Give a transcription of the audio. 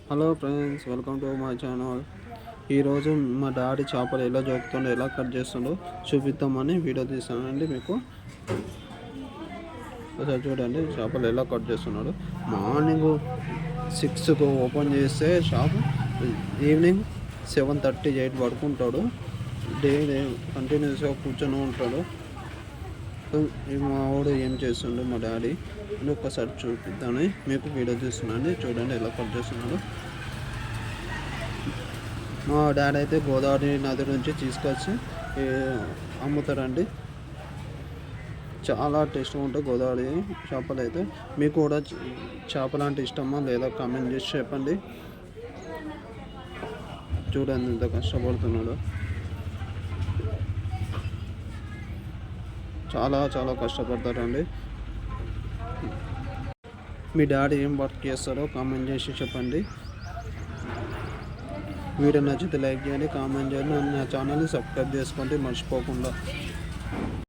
Hello friends, welcome to my channel. ఈరోజు మా daddy చేపలు ఎలా జోకుతుండో, ఎలా కట్ చేస్తుండో చూపిద్దామని వీడియో తీసానండి. మీకు ఒకసారి చూడండి, చేపలు ఎలా కట్ చేస్తున్నాడు. మార్నింగ్ 6కు ఓపెన్ చేస్తే షాప్ ఈవినింగ్ 7:30, 8 పడుకుంటాడు. డే కంటిన్యూస్గా కూర్చొని ఉంటాడు. మా వాడు ఏం చేస్తుండో మా డాడీ ఒక్కసారి చూపిద్దామని మీకు వీడియో తీస్తున్నాను. చూడండి ఎలా కట్ చేస్తున్నాడు. మా డాడీ అయితే గోదావరి నది నుంచి తీసుకొచ్చి అమ్ముతారండి. చాలా టేస్ట్గా ఉంటాయి గోదావరి చేపలు. అయితే మీకు కూడా చేపలు అంటే ఇష్టమా లేదా కామెంట్ చేసి చెప్పండి. చూడండి ఎంత కష్టపడుతున్నాడు. చాలా చాలా కష్టపడతారండి. మీ డాడీ ఏం వర్క్ చేస్తారో కామెంట్ చేసి చెప్పండి. వీడియో నచ్చితే లైక్ చేయండి, కామెంట్ చేయండి. నా ఛానల్ని సబ్స్క్రైబ్ చేసుకోండి మర్చిపోకుండా.